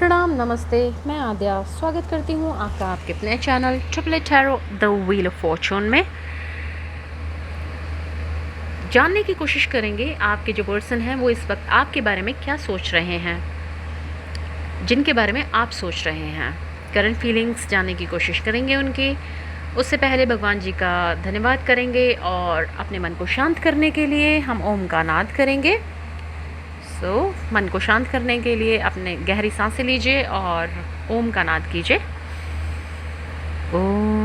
प्रणाम, नमस्ते। मैं आद्या स्वागत करती हूँ आपका आपके अपने channel triple tarot the wheel of Fortune में। जानने की कोशिश करेंगे आपके जो पर्सन हैं वो इस वक्त आपके बारे में क्या सोच रहे हैं, जिनके बारे में आप सोच रहे हैं। करंट फीलिंग्स जानने की कोशिश करेंगे उनकी। उससे पहले भगवान जी का धन्यवाद करेंगे और अपने मन को शांत करने के लिए हम ओम का नाद करेंगे। मन को शांत करने के लिए अपने गहरी सांसें लीजिए और ओम का नाद कीजिए। ओम।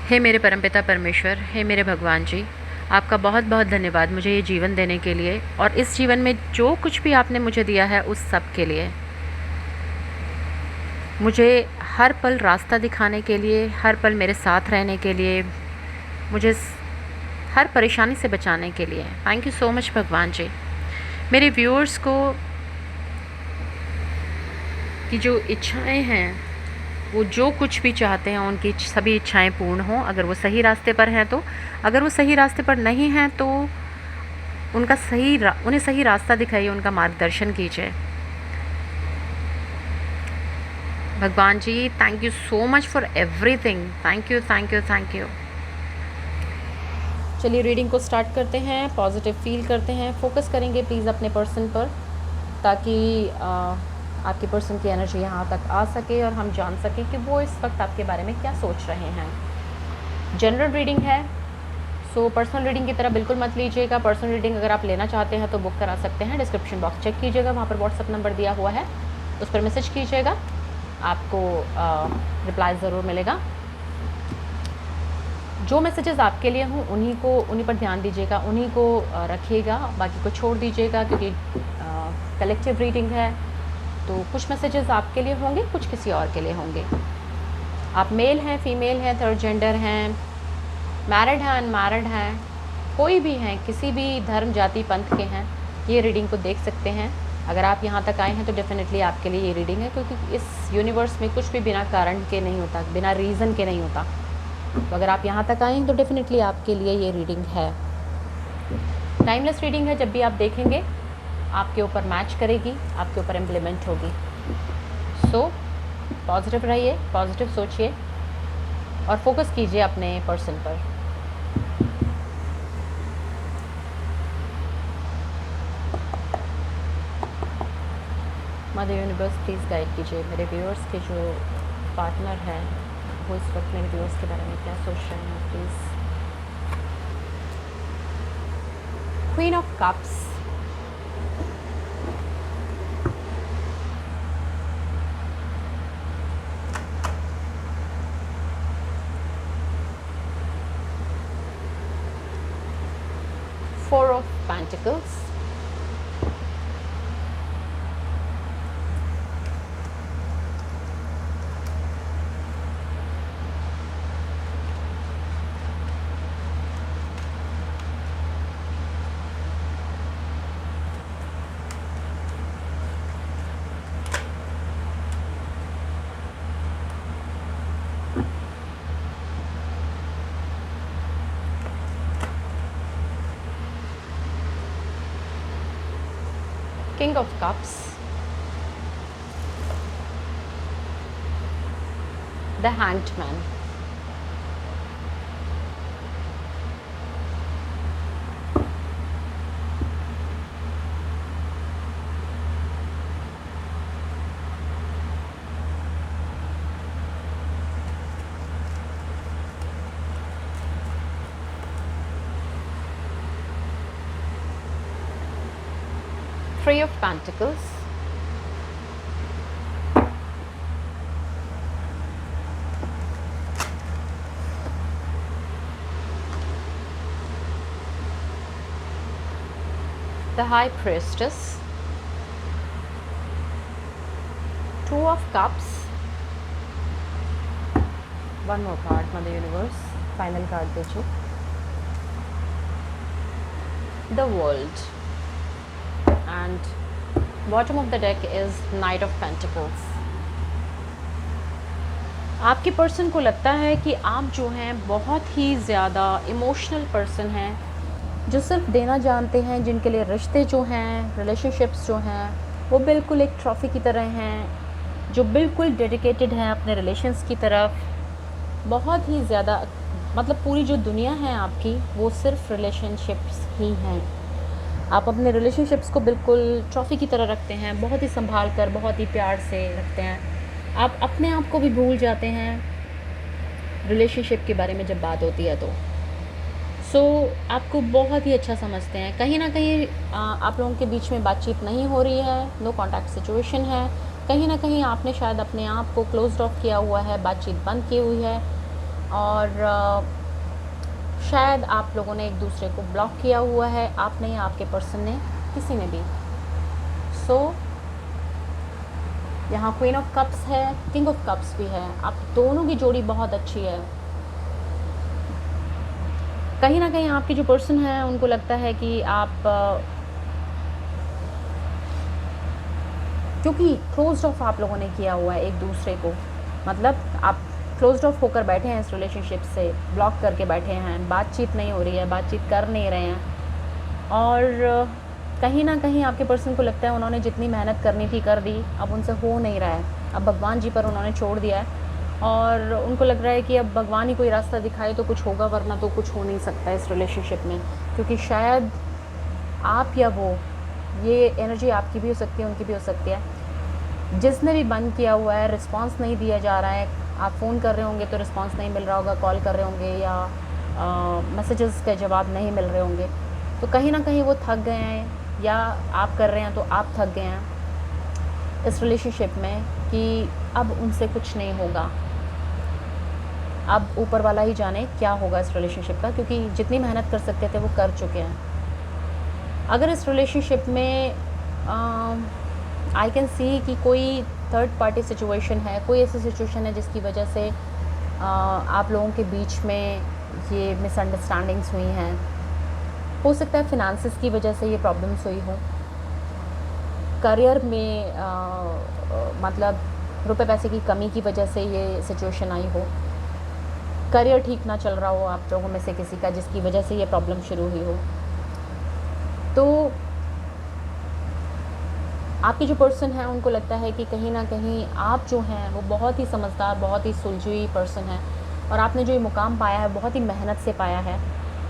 हे मेरे परमपिता परमेश्वर, हे मेरे भगवान जी, आपका बहुत बहुत धन्यवाद मुझे ये जीवन देने के लिए और इस जीवन में जो कुछ भी आपने मुझे दिया है उस सब के लिए। मुझे हर पल रास्ता दिखाने के लिए, हर पल मेरे साथ रहने के लिए, मुझे हर परेशानी से बचाने के लिए थैंक यू सो मच भगवान जी। मेरे व्यूअर्स को की जो इच्छाएं हैं, वो जो कुछ भी चाहते हैं उनकी सभी इच्छाएं पूर्ण हों, अगर वो सही रास्ते पर हैं तो। अगर वो सही रास्ते पर नहीं हैं तो उन्हें सही रास्ता दिखाइए, उनका मार्गदर्शन कीजिए भगवान जी। Thank you so much for everything. Thank you thank you thank you. चलिए रीडिंग को स्टार्ट करते हैं। पॉजिटिव फील करते हैं, फोकस करेंगे प्लीज़ अपने पर्सन पर, ताकि आपके पर्सन की एनर्जी यहाँ तक आ सके और हम जान सकें कि वो इस वक्त आपके बारे में क्या सोच रहे हैं। जनरल रीडिंग है, सो पर्सनल रीडिंग की तरह बिल्कुल मत लीजिएगा। पर्सनल रीडिंग अगर आप लेना चाहते हैं तो बुक करा सकते हैं। डिस्क्रिप्शन बॉक्स चेक कीजिएगा, वहाँ पर व्हाट्सअप नंबर दिया हुआ है, उस पर मैसेज कीजिएगा, आपको रिप्लाई ज़रूर मिलेगा। जो मैसेजेस आपके लिए हों उन्हीं पर ध्यान दीजिएगा, उन्हीं को रखिएगा, बाकी को छोड़ दीजिएगा, क्योंकि कलेक्टिव रीडिंग है तो कुछ मैसेजेस आपके लिए होंगे, कुछ किसी और के लिए होंगे। आप मेल हैं, फीमेल हैं, थर्ड जेंडर हैं, मैरिड हैं, अनमैरिड हैं, कोई भी हैं, किसी भी धर्म जाति पंथ के हैं, ये रीडिंग को देख सकते हैं। अगर आप यहाँ तक आए हैं तो डेफिनेटली आपके लिए ये रीडिंग है, क्योंकि इस यूनिवर्स में कुछ भी बिना कारण के नहीं होता, बिना रीज़न के नहीं होता। तो अगर आप यहाँ तक आए हैं तो डेफिनेटली आपके लिए ये रीडिंग है। टाइमलेस रीडिंग है, जब भी आप देखेंगे आपके ऊपर मैच करेगी, आपके ऊपर इम्प्लीमेंट होगी। सो पॉजिटिव रहिए, पॉजिटिव सोचिए और फोकस कीजिए अपने पर्सन पर। मदर यूनिवर्स प्लीज़ गाइड कीजिए मेरे व्यूअर्स के जो पार्टनर हैं वो इस वक्त मेरे व्यूअर्स के बारे में क्या सोच रहे हैं please. Queen of cups, four of pentacles, King of Cups, the Hanged Man, Three of Pentacles, the High Priestess, Two of Cups, one more card Mother Universe, final card दीजिए, the World, and bottom of the deck is Knight of Pentacles. आपके person को लगता है कि आप जो हैं बहुत ही ज़्यादा इमोशनल पर्सन हैं, जो सिर्फ देना जानते हैं, जिनके लिए रिश्ते जो हैं, रिलेशनशिप्स जो हैं, वो बिल्कुल एक ट्रॉफ़ी की तरह हैं, जो बिल्कुल डेडिकेटेड हैं अपने रिलेशंस की तरफ। बहुत ही ज़्यादा, मतलब पूरी जो दुनिया है आपकी वो सिर्फ रिलेशनशिप्स ही हैं। आप अपने रिलेशनशिप्स को बिल्कुल ट्रॉफ़ी की तरह रखते हैं, बहुत ही संभाल कर, बहुत ही प्यार से रखते हैं। आप अपने आप को भी भूल जाते हैं रिलेशनशिप के बारे में जब बात होती है तो। सो आपको बहुत ही अच्छा समझते हैं। कहीं ना कहीं आप लोगों के बीच में बातचीत नहीं हो रही है, नो कॉन्टैक्ट सिचुएशन है। कहीं ना कहीं आपने शायद अपने आप को क्लोज्ड ऑफ किया हुआ है, बातचीत बंद की हुई है, और शायद आप लोगों ने एक दूसरे को ब्लॉक किया हुआ है, आप नहीं, आपके पर्सन ने, किसी ने भी। सो यहाँ क्वीन ऑफ कप्स है, किंग ऑफ कप्स भी है। आप दोनों की जोड़ी बहुत अच्छी है। कहीं ना कहीं आपकी जो पर्सन है उनको लगता है कि आप क्योंकि क्लोज्ड ऑफ आप लोगों ने किया हुआ है एक दूसरे को, मतलब आप क्लोज्ड ऑफ होकर बैठे हैं इस रिलेशनशिप से, ब्लॉक करके बैठे हैं, बातचीत नहीं हो रही है, बातचीत कर नहीं रहे हैं। और कहीं ना कहीं आपके पर्सन को लगता है उन्होंने जितनी मेहनत करनी थी कर दी, अब उनसे हो नहीं रहा है, अब भगवान जी पर उन्होंने छोड़ दिया है, और उनको लग रहा है कि अब भगवान ही कोई रास्ता दिखाए तो कुछ होगा, वरना तो कुछ हो नहीं सकता इस रिलेशनशिप में। क्योंकि शायद आप या वो, ये एनर्जी आपकी भी हो सकती है, उनकी भी हो सकती है। जिसने भी बंद किया हुआ है, रिस्पांस नहीं दिया जा रहा है, आप फ़ोन कर रहे होंगे तो रिस्पांस नहीं मिल रहा होगा, कॉल कर रहे होंगे या मैसेजेस के जवाब नहीं मिल रहे होंगे, तो कहीं ना कहीं वो थक गए हैं, या आप कर रहे हैं तो आप थक गए हैं इस रिलेशनशिप में कि अब उनसे कुछ नहीं होगा। अब ऊपर वाला ही जाने क्या होगा इस रिलेशनशिप का, क्योंकि जितनी मेहनत कर सकते थे वो कर चुके हैं। अगर इस रिलेशनशिप में आई कैन सी कि कोई थर्ड पार्टी सिचुएशन है, कोई ऐसी सिचुएशन है जिसकी वजह से आप लोगों के बीच में ये मिसअंडरस्टैंडिंग्स हुई हैं। हो सकता है फिनांसिस की वजह से ये प्रॉब्लम्स हुई हो, करियर में मतलब रुपए पैसे की कमी की वजह से ये सिचुएशन आई हो, करियर ठीक ना चल रहा हो आप लोगों में से किसी का, जिसकी वजह से ये प्रॉब्लम शुरू हुई हो। तो आपकी जो पर्सन है उनको लगता है कि कहीं ना कहीं आप जो हैं वो बहुत ही समझदार, बहुत ही सुलझी हुई पर्सन है, और आपने जो ये मुकाम पाया है बहुत ही मेहनत से पाया है।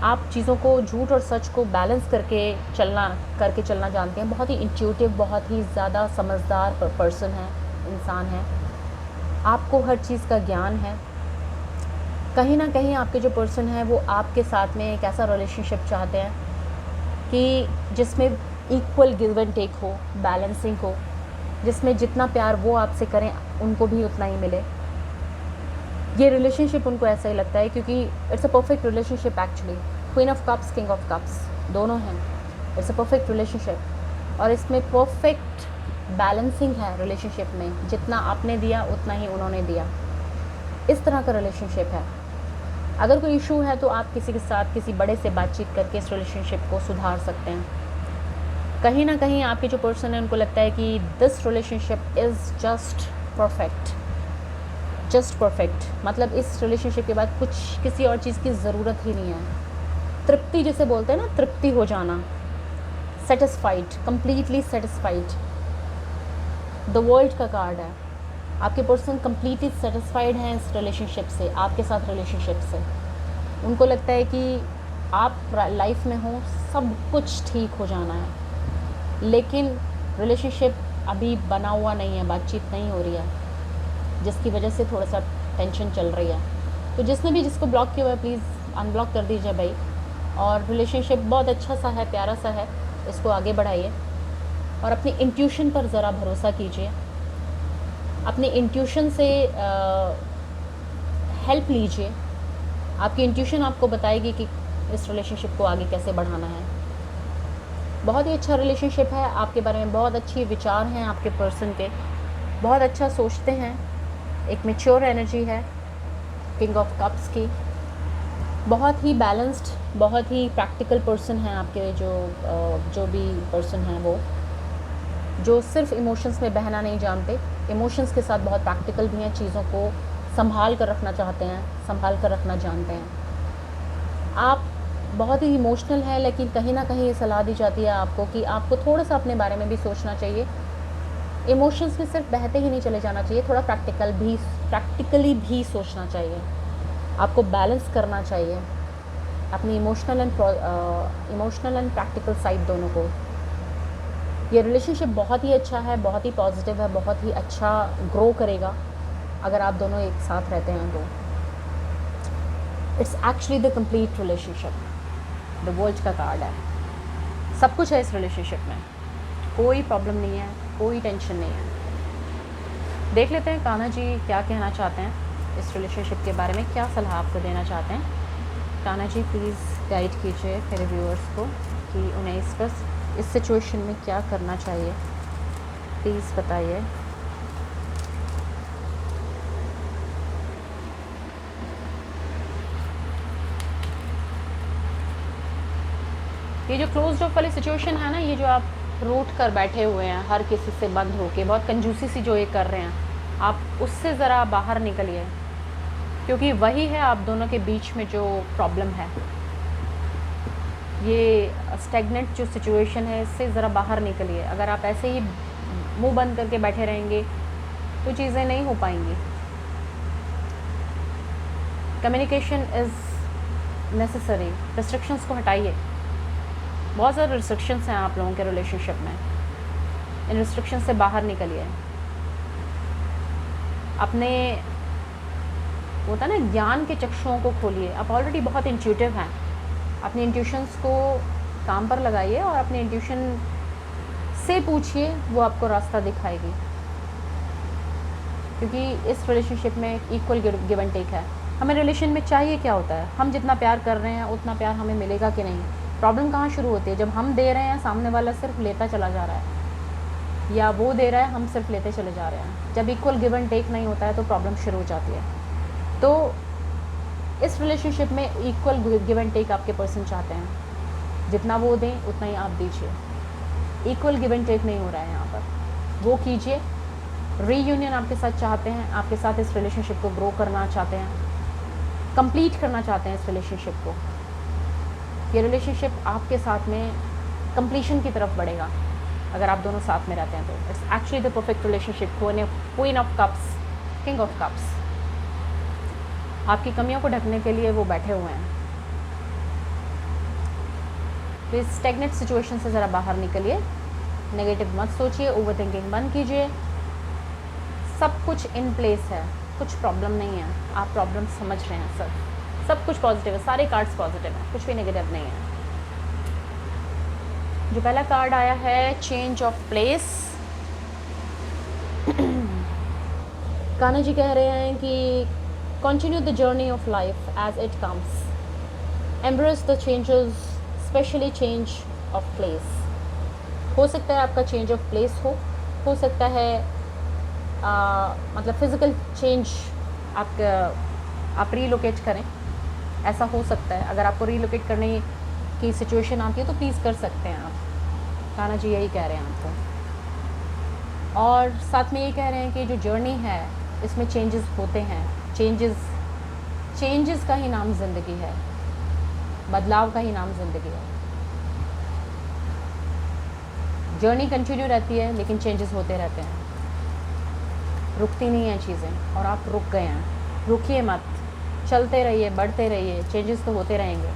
आप चीज़ों को, झूठ और सच को बैलेंस करके चलना जानते हैं। बहुत ही इंट्यूटिव, बहुत ही ज़्यादा समझदार पर्सन है, इंसान है। आपको हर चीज़ का ज्ञान है। कहीं ना कहीं आपके जो पर्सन है वो आपके साथ में एक ऐसा रिलेशनशिप चाहते हैं कि जिसमें इक्वल गिव एंड टेक हो, बैलेंसिंग हो, जिसमें जितना प्यार वो आपसे करें उनको भी उतना ही मिले। ये रिलेशनशिप उनको ऐसा ही लगता है, क्योंकि it's a perfect relationship actually. Queen of cups, king of cups दोनों हैं। इट्स अ परफेक्ट रिलेशनशिप, और इसमें परफेक्ट बैलेंसिंग है रिलेशनशिप में। जितना आपने दिया उतना ही उन्होंने दिया, इस तरह का रिलेशनशिप है। अगर कोई इशू है तो आप किसी के साथ, किसी बड़े से बातचीत करके इस रिलेशनशिप को सुधार सकते हैं। कहीं ना कहीं आपके जो पर्सन है उनको लगता है कि this relationship is just perfect, just perfect. मतलब इस रिलेशनशिप के बाद कुछ किसी और चीज़ की ज़रूरत ही नहीं है। तृप्ति जिसे बोलते हैं ना, तृप्ति हो जाना, satisfied, completely satisfied, the world का कार्ड है। आपके पर्सन कंप्लीटली सेटिस्फाइड हैं इस रिलेशनशिप से, आपके साथ रिलेशनशिप से। उनको लगता है कि आप लाइफ में हो, सब कुछ ठीक हो जाना है, लेकिन रिलेशनशिप अभी बना हुआ नहीं है, बातचीत नहीं हो रही है, जिसकी वजह से थोड़ा सा टेंशन चल रही है। तो जिसने भी जिसको ब्लॉक किया हुआ है प्लीज़ अनब्लॉक कर दीजिए भाई। और रिलेशनशिप बहुत अच्छा सा है, प्यारा सा है, इसको आगे बढ़ाइए, और अपनी इंट्यूशन पर ज़रा भरोसा कीजिए। अपनी इंट्यूशन से हेल्प लीजिए। आपकी इंट्यूशन आपको बताएगी कि इस रिलेशनशिप को आगे कैसे बढ़ाना है। बहुत ही अच्छा रिलेशनशिप है, आपके बारे में बहुत अच्छे विचार हैं आपके पर्सन के, बहुत अच्छा सोचते हैं, एक मैच्योर एनर्जी है किंग ऑफ कप्स की। बहुत ही बैलेंस्ड, बहुत ही प्रैक्टिकल पर्सन हैं आपके जो भी पर्सन हैं वो, जो सिर्फ इमोशंस में बहना नहीं जानते, इमोशंस के साथ बहुत प्रैक्टिकल भी हैं, चीज़ों को संभाल कर रखना चाहते हैं, संभाल कर रखना जानते हैं। आप बहुत ही इमोशनल है, लेकिन कहीं ना कहीं ये सलाह दी जाती है आपको कि आपको थोड़ा सा अपने बारे में भी सोचना चाहिए। इमोशंस में सिर्फ बहते ही नहीं चले जाना चाहिए, थोड़ा प्रैक्टिकली भी सोचना चाहिए। आपको बैलेंस करना चाहिए अपनी इमोशनल एंड प्रैक्टिकल साइड दोनों को। ये रिलेशनशिप बहुत ही अच्छा है, बहुत ही पॉजिटिव है, बहुत ही अच्छा ग्रो करेगा अगर आप दोनों एक साथ रहते हैं तो। It's actually the complete relationship. The world का कार्ड है, सब कुछ है इस रिलेशनशिप में, कोई प्रॉब्लम नहीं है, कोई टेंशन नहीं है। देख लेते हैं कान्हा जी क्या कहना चाहते हैं इस रिलेशनशिप के बारे में, क्या सलाह आपको देना चाहते हैं। कान्हा जी प्लीज़ गाइड कीजिए मेरे व्यूअर्स को कि उन्हें इस सिचुएशन में क्या करना चाहिए, प्लीज़ बताइए। ये जो क्लोज्ड ऑफ वाली सिचुएशन है ना, ये जो आप रूठ कर बैठे हुए हैं हर किसी से बंद होके, बहुत कंजूसी सी जो ये कर रहे हैं, आप उससे ज़रा बाहर निकलिए, क्योंकि वही है आप दोनों के बीच में जो प्रॉब्लम है। ये स्टेगनेंट जो सिचुएशन है, इससे ज़रा बाहर निकलिए। अगर आप ऐसे ही मुंह बंद करके बैठे रहेंगे तो चीज़ें नहीं हो पाएंगी। Communication is necessary. रिस्ट्रिक्शंस को हटाइए, बहुत सारे रिस्ट्रिक्शंस हैं आप लोगों के रिलेशनशिप में, इन रिस्ट्रिक्शन से बाहर निकलिए। अपने होता है ना ज्ञान के चक्षुओं को खोलिए। आप ऑलरेडी बहुत इंट्यूटिव हैं, अपने इंट्यूशंस को काम पर लगाइए और अपने इंट्यूशन से पूछिए, वो आपको रास्ता दिखाएगी। क्योंकि इस रिलेशनशिप में इक्वल गिव एंड टेक है। हमें रिलेशन में चाहिए क्या होता है, हम जितना प्यार कर रहे हैं उतना प्यार हमें मिलेगा कि नहीं। प्रॉब्लम कहाँ शुरू होती है, जब हम दे रहे हैं, सामने वाला सिर्फ लेता चला जा रहा है, या वो दे रहा है, हम सिर्फ लेते चले जा रहे हैं। जब इक्वल गिव एंड टेक नहीं होता है तो प्रॉब्लम शुरू हो जाती है। तो इस रिलेशनशिप में इक्वल गिव एंड टेक आपके पर्सन चाहते हैं, जितना वो दें उतना ही आप दीजिए। इक्वल गिव एंड टेक नहीं हो रहा है यहाँ पर, वो कीजिए। रीयूनियन आपके साथ चाहते हैं, आपके साथ इस रिलेशनशिप को ग्रो करना चाहते हैं, कंप्लीट करना चाहते हैं इस रिलेशनशिप को। ये रिलेशनशिप आपके साथ में कंप्लीशन की तरफ बढ़ेगा अगर आप दोनों साथ में रहते हैं तो। It's actually the perfect relationship. Queen of cups, king of cups, आपकी कमियों को ढकने के लिए वो बैठे हुए हैं। तो इस स्टेगनेंट सिचुएशन से ज़रा बाहर निकलिए, नेगेटिव मत सोचिए, ओवर थिंकिंग बंद कीजिए। सब कुछ इन प्लेस है, कुछ प्रॉब्लम नहीं है, आप प्रॉब्लम समझ रहे हैं। सब कुछ पॉजिटिव है, सारे कार्ड्स पॉजिटिव हैं, कुछ भी नेगेटिव नहीं है। जो पहला कार्ड आया है change of place, Kanha ji कह रहे हैं कि continue the journey of life as it comes, embrace the changes, specially change of place. हो सकता है आपका चेंज ऑफ प्लेस हो सकता है मतलब फिज़िकल चेंज, आप रीलोकेट करें, ऐसा हो सकता है। अगर आपको रीलोकेट करने की सिचुएशन आती है तो प्लीज़ कर सकते हैं आप। कान्हा जी यही कह रहे हैं आपको, और साथ में ये कह रहे हैं कि जो जर्नी है इसमें चेंजेस होते हैं। चेंजेस का ही नाम ज़िंदगी है, बदलाव का ही नाम ज़िंदगी है। जर्नी कंटिन्यू रहती है लेकिन चेंजेस होते रहते हैं, रुकती नहीं हैं चीज़ें, और आप रुक गए हैं। रुकिए मत, चलते रहिए, बढ़ते रहिए, चेंजेस तो होते रहेंगे।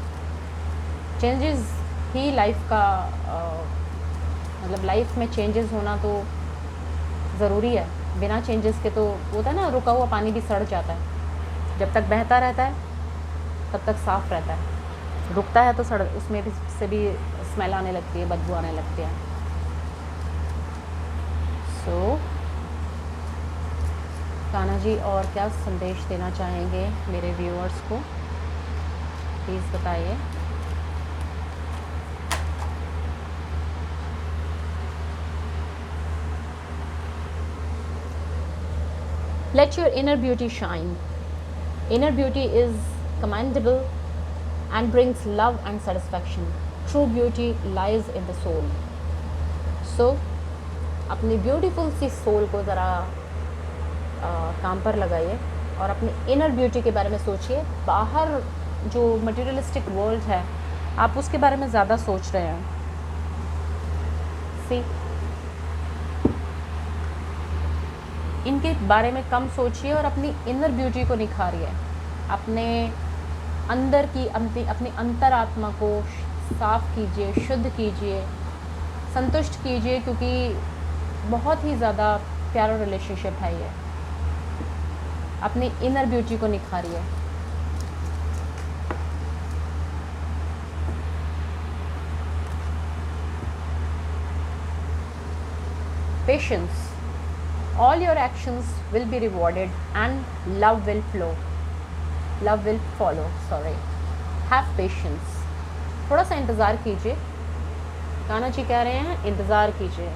चेंजेस ही लाइफ का मतलब लाइफ में चेंजेस होना तो ज़रूरी है। बिना चेंजेस के तो होता है ना, रुका हुआ पानी भी सड़ जाता है। जब तक बहता रहता है तब तक साफ़ रहता है, रुकता है तो सड़, उसमें भी से भी स्मेल आने लगती है, बदबू आने लगती है। सो कान्हा जी और क्या संदेश देना चाहेंगे मेरे व्यूअर्स को, प्लीज़ बताइए। Let your inner beauty shine. Inner beauty is commendable and brings love and satisfaction. True beauty lies in the soul. So, अपनी ब्यूटीफुल सी सोल को ज़रा काम पर लगाइए और अपनी इनर ब्यूटी के बारे में सोचिए। बाहर जो मटेरियलिस्टिक वर्ल्ड है आप उसके बारे में ज़्यादा सोच रहे हैं। सी, इनके बारे में कम सोचिए और अपनी इनर ब्यूटी को निखारिए। अपने अंदर की अपनी अंतरात्मा को साफ कीजिए, शुद्ध कीजिए, संतुष्ट कीजिए, क्योंकि बहुत ही ज़्यादा प्यारा रिलेशनशिप है ये। अपनी इनर ब्यूटी को निखारिए। Patience, all your actions will be rewarded and love will follow, sorry, have patience। थोड़ा सा इंतज़ार कीजिए। कान्हा जी कह रहे हैं इंतज़ार कीजिए।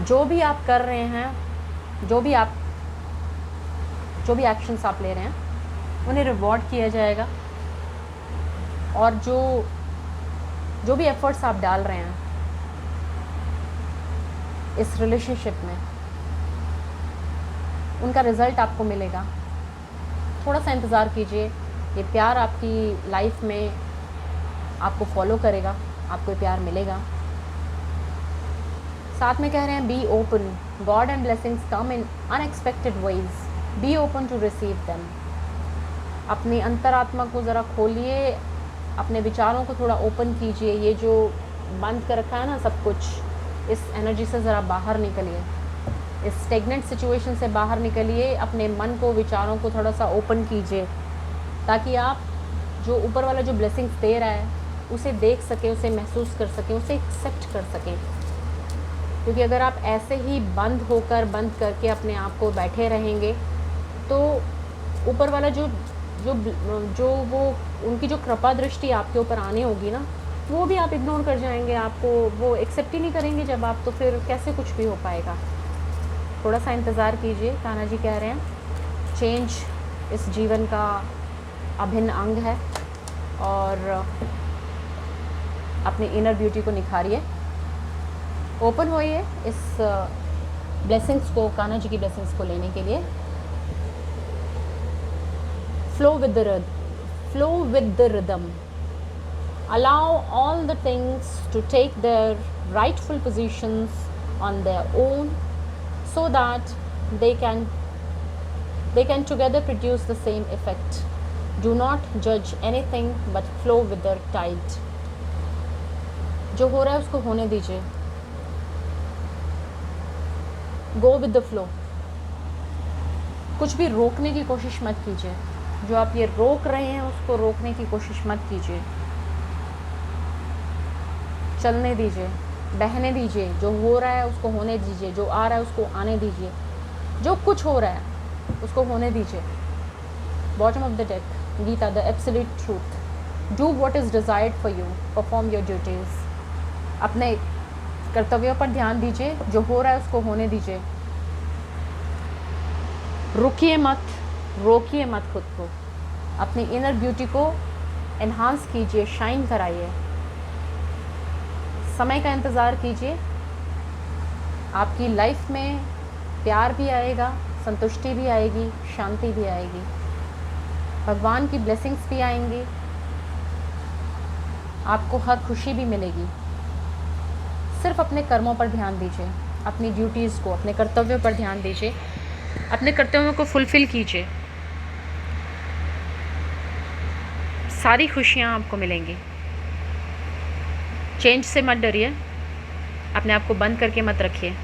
जो भी आप कर रहे हैं, जो भी एक्शंस आप ले रहे हैं उन्हें रिवॉर्ड किया जाएगा, और जो भी एफर्ट्स आप डाल रहे हैं इस रिलेशनशिप में उनका रिज़ल्ट आपको मिलेगा। थोड़ा सा इंतज़ार कीजिए। ये प्यार आपकी लाइफ में आपको फॉलो करेगा, आपको प्यार मिलेगा। साथ में कह रहे हैं be open, God and blessings come in unexpected ways, be open to receive them. अपनी अंतरात्मा को ज़रा खोलिए, अपने विचारों को थोड़ा ओपन कीजिए। ये जो बंद कर रखा है ना सब कुछ, इस एनर्जी से ज़रा बाहर निकलिए, इस स्टेगनेंट सिचुएशन से बाहर निकलिए। अपने मन को, विचारों को थोड़ा सा ओपन कीजिए, ताकि आप जो ऊपर वाला जो ब्लेसिंग्स दे रहा है उसे देख सकें, उसे महसूस कर सकें, उसे एक्सेप्ट कर सकें। क्योंकि अगर आप ऐसे ही बंद करके अपने आप को बैठे रहेंगे तो ऊपर वाला जो वो उनकी जो कृपा दृष्टि आपके ऊपर आने होगी ना, वो भी आप इग्नोर कर जाएंगे, आपको वो एक्सेप्ट ही नहीं करेंगे जब आप, तो फिर कैसे कुछ भी हो पाएगा। थोड़ा सा इंतज़ार कीजिए। कान्हा जी कह रहे हैं चेंज इस जीवन का अभिन्न अंग है, और अपनी इनर ब्यूटी को निखारिए, ओपन होइए इस ब्लेसिंग्स को, कान्हा जी की ब्लेसिंग्स को लेने के लिए। Flow with the rhythm, allow all the things to take their rightful positions on their own, so that they can together produce the same effect. Do not judge anything but flow with the tide। जो हो रहा है उसको होने दीजिए, go with the flow। कुछ भी रोकने की कोशिश मत कीजिए। जो आप ये रोक रहे हैं उसको रोकने की कोशिश मत कीजिए। चलने दीजिए, बहने दीजिए। जो हो रहा है उसको होने दीजिए, जो आ रहा है उसको आने दीजिए, जो कुछ हो रहा है उसको होने दीजिए। Bottom of the deck, Gita, the absolute truth. Do what is desired for you, perform your duties. अपने कर्तव्यों पर ध्यान दीजिए, जो हो रहा है उसको होने दीजिए। रुकिए मत, रोकिए मत खुद को। अपनी इनर ब्यूटी को एनहांस कीजिए, शाइन कराइए। समय का इंतज़ार कीजिए। आपकी लाइफ में प्यार भी आएगा, संतुष्टि भी आएगी, शांति भी आएगी, भगवान की ब्लेसिंग्स भी आएंगी, आपको हर खुशी भी मिलेगी। सिर्फ अपने कर्मों पर ध्यान दीजिए, अपनी ड्यूटीज़ को, अपने कर्तव्यों पर ध्यान दीजिए, अपने कर्तव्यों को फुलफ़िल कीजिए। सारी खुशियाँ आपको मिलेंगी। चेंज से मत डरिए, अपने आप को बंद करके मत रखिए।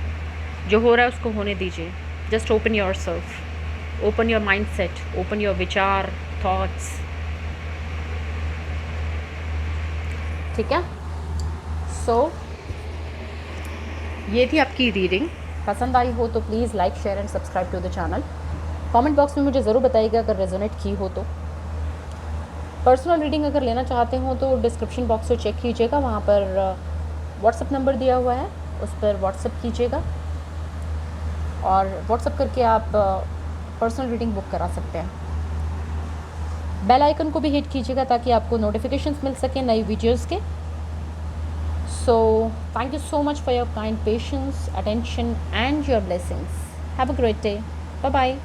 जो हो रहा है उसको होने दीजिए। Just open your self, open your mind set, open your विचार, थॉट्स। ठीक है। सो ये थी आपकी रीडिंग। पसंद आई हो तो please like, share and subscribe to the channel. Comment box में मुझे ज़रूर बताइएगा अगर रेजोनेट की हो तो। पर्सनल रीडिंग अगर लेना चाहते हो तो डिस्क्रिप्शन बॉक्स से चेक कीजिएगा, वहाँ पर व्हाट्सएप नंबर दिया हुआ है, उस पर व्हाट्सएप कीजिएगा और व्हाट्सएप करके आप पर्सनल रीडिंग बुक करा सकते हैं। बेल आइकन को भी हिट कीजिएगा ताकि आपको नोटिफिकेशंस मिल सके नई वीडियोस के। So thank you so much for your kind patience, attention and your blessings. Have a great day. Bye bye.